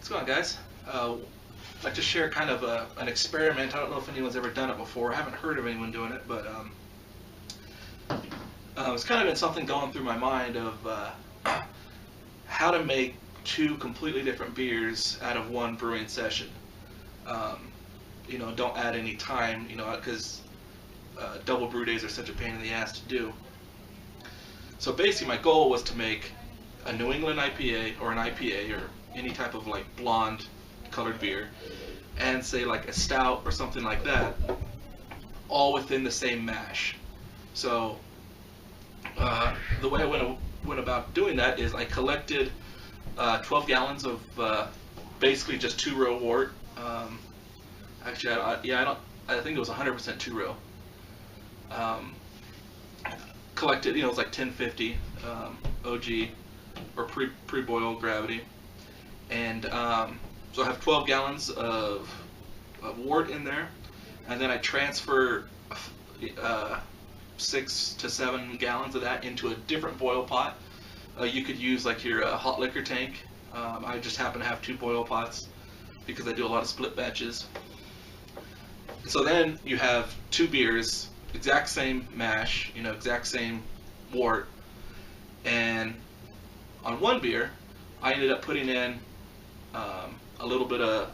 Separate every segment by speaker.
Speaker 1: What's going on, guys? I'd like to share kind of an experiment. I don't know if anyone's ever done it before. I haven't heard of anyone doing it, but it's kind of been something going through my mind of how to make two completely different beers out of one brewing session. Don't add any time, because double brew days are such a pain in the ass to do. So basically my goal was to make a New England IPA or an IPA or any type of like blonde colored beer and say like a stout or something like that, all within the same mash. So the way I went about doing that is I collected 12 gallons of basically just 2-row wort. Actually, I think it was 100% 2-row. Collected, it was like 1050 OG or pre-boiled gravity, and so I have 12 gallons of wort in there, and then I transfer 6 to 7 gallons of that into a different boil pot. You could use like your hot liquor tank. I just happen to have 2 boil pots because I do a lot of split batches. So then you have 2 beers, exact same mash, exact same wort, and on one beer, I ended up putting in a little bit of,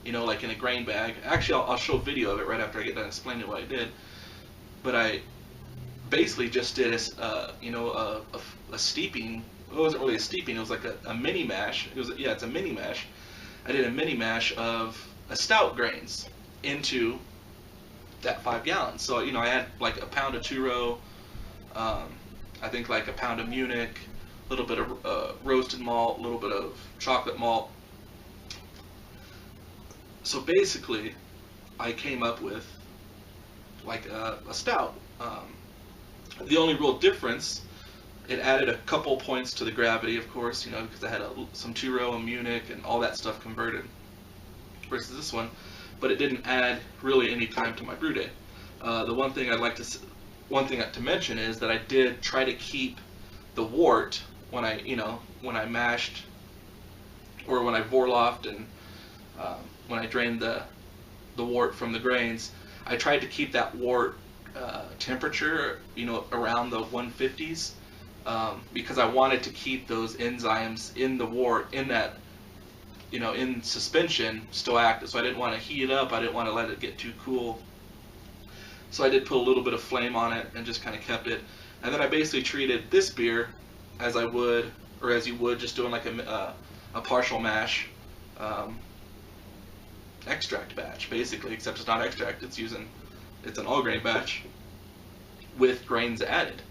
Speaker 1: like in a grain bag. Actually, I'll show a video of it right after I get done explaining what I did. But I basically just did a steeping. It wasn't really a steeping. It was like a mini mash. It's a mini mash. I did a mini mash of a stout grains into that 5 gallons. So I had like a pound of 2-row, I think like a pound of Munich, a little bit of roasted malt, a little bit of chocolate malt. So basically, I came up with like a stout. The only real difference, it added a couple points to the gravity, of course, because I had some 2-row and Munich and all that stuff converted versus this one. But it didn't add really any time to my brew day. The one thing to mention is that I did try to keep the wort when I mashed or when I vorlofted and when I drained the wort from the grains. I tried to keep that wort temperature around the 150s because I wanted to keep those enzymes in the wort in that in suspension, still active. So I didn't want to heat it up. I didn't want to let it get too cool. So I did put a little bit of flame on it and just kind of kept it. And then I basically treated this beer as I would, or as you would, just doing like a partial mash extract batch, basically, except it's not extract. It's an all grain batch with grains added.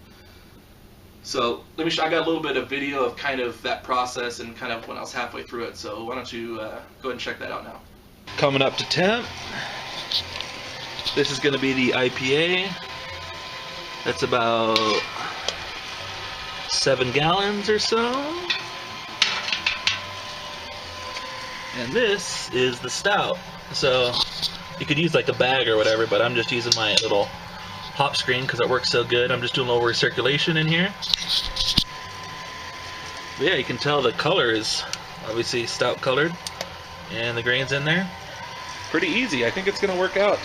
Speaker 1: So let me show. I got a little bit of video of kind of that process and kind of when I was halfway through it. So why don't you go ahead and check that out now. Coming up to temp. This is going to be the IPA. That's about 7 gallons or so. And this is the stout. So you could use like a bag or whatever, but I'm just using my little hop screen because it works so good. I'm just doing a little recirculation in here. But yeah, you can tell the color is obviously stout colored and the grains in there. Pretty easy. I think it's going to work out.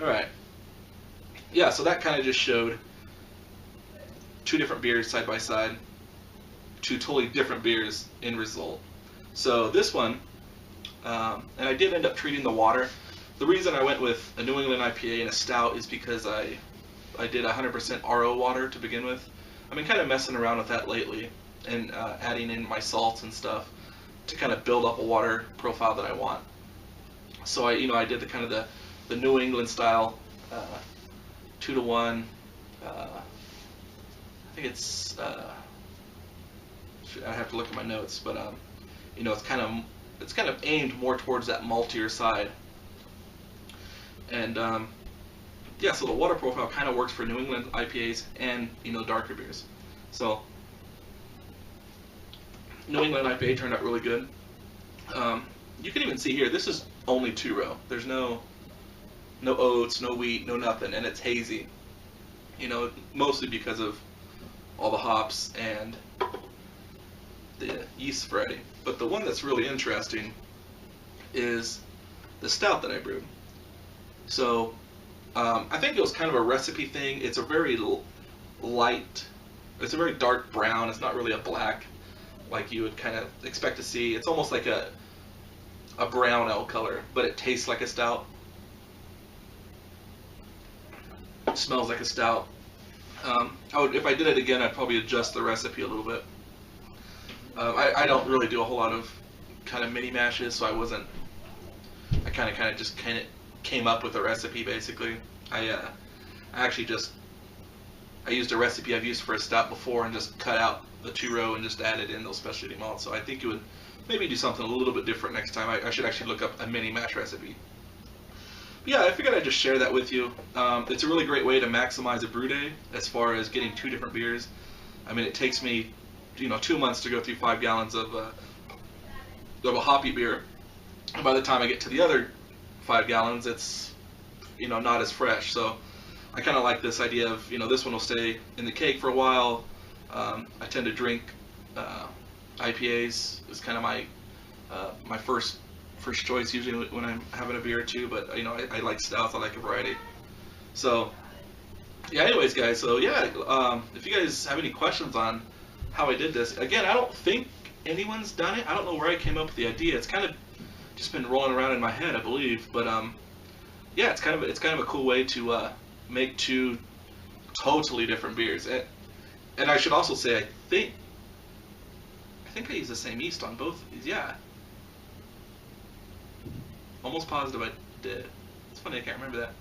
Speaker 1: Alright. Yeah, so that kind of just showed 2 different beers side by side. 2 totally different beers in result. So this one, and I did end up treating the water. The reason I went with a New England IPA and a stout is because I did 100% RO water to begin with. I've been kind of messing around with that lately and adding in my salts and stuff to kind of build up a water profile that I want. So I did the kind of the New England style 2-to-1. I think it's I have to look at my notes, but it's kind of aimed more towards that maltier side. And yeah, so the water profile kind of works for New England IPAs and darker beers. So New England IPA turned out really good. You can even see here, this is only 2-row. There's no oats, no wheat, no nothing, and it's hazy. Mostly because of all the hops and the yeast variety. But the one that's really interesting is the stout that I brewed. So I think it was kind of a recipe thing. It's a very light, it's a very dark brown. It's not really a black like you would kind of expect to see. It's almost like a brown ale color, but it tastes like a stout. It smells like a stout. If I did it again, I'd probably adjust the recipe a little bit. I don't really do a whole lot of kind of mini mashes, so I kind of just came up with a recipe basically. I used a recipe I've used for a stout before and just cut out the 2-row and just added in those specialty malts. So I think it would maybe do something a little bit different next time. I should actually look up a mini mash recipe. But yeah, I figured I'd just share that with you. It's a really great way to maximize a brew day as far as getting 2 different beers. I mean, it takes me 2 months to go through 5 gallons of a hoppy beer. And by the time I get to the other 5 gallons, it's not as fresh. So I kind of like this idea of this one will stay in the keg for a while. I tend to drink IPAs. It's kind of my first choice usually when I'm having a beer or two. But I like stouts. I like a variety. So yeah. Anyways, guys. So yeah. If you guys have any questions on how I did this, again, I don't think anyone's done it. I don't know where I came up with the idea. It's kind of just been rolling around in my head, I believe. But yeah, it's kind of a cool way to make 2 totally different beers. And I should also say, I think I use the same yeast on both of these. Yeah, almost positive I did. It's funny I can't remember that.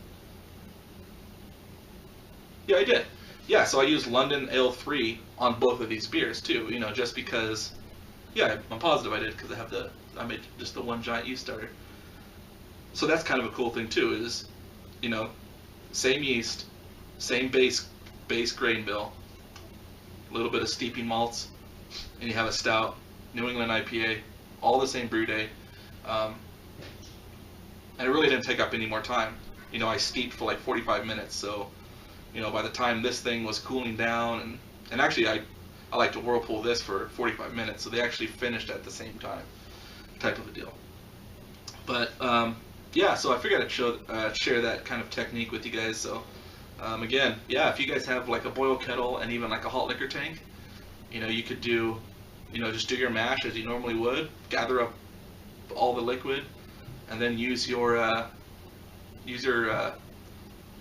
Speaker 1: Yeah, I did. Yeah, so I used London Ale 3 on both of these beers too. Just because. Yeah, I'm positive I did because I made just the one giant yeast starter. So that's kind of a cool thing too. Is same yeast, same base grain bill, a little bit of steeping malts, and you have a stout, New England IPA, all the same brew day. And it really didn't take up any more time. I steeped for like 45 minutes, so by the time this thing was cooling down, and actually I like to whirlpool this for 45 minutes, so they actually finished at the same time, type of a deal. But yeah, so I figured I'd share that kind of technique with you guys. So again, yeah, if you guys have like a boil kettle and even like a hot liquor tank, you could do, just do your mash as you normally would, gather up all the liquid, and then use your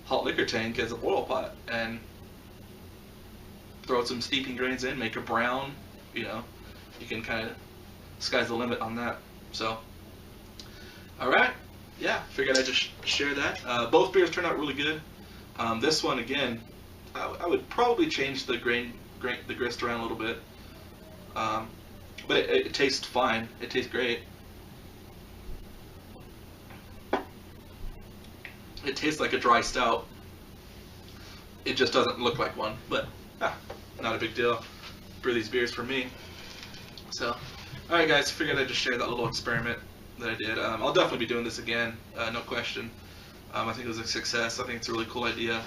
Speaker 1: hot liquor tank as a boil pot and throw some steeping grains in, make a brown. You can kind of, sky's the limit on that. So all right. Yeah, figured I'd just share that. Both beers turned out really good. This one, again, I would probably change the grist around a little bit, but it tastes fine. It tastes great. It tastes like a dry stout. It just doesn't look like one, but not a big deal. Brew these beers for me. So, all right, guys, figured I'd just share that little experiment that I did. I'll definitely be doing this again, no question. I think it was a success. I think it's a really cool idea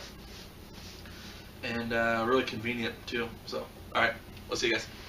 Speaker 1: and really convenient too. So, all right, we'll see you guys.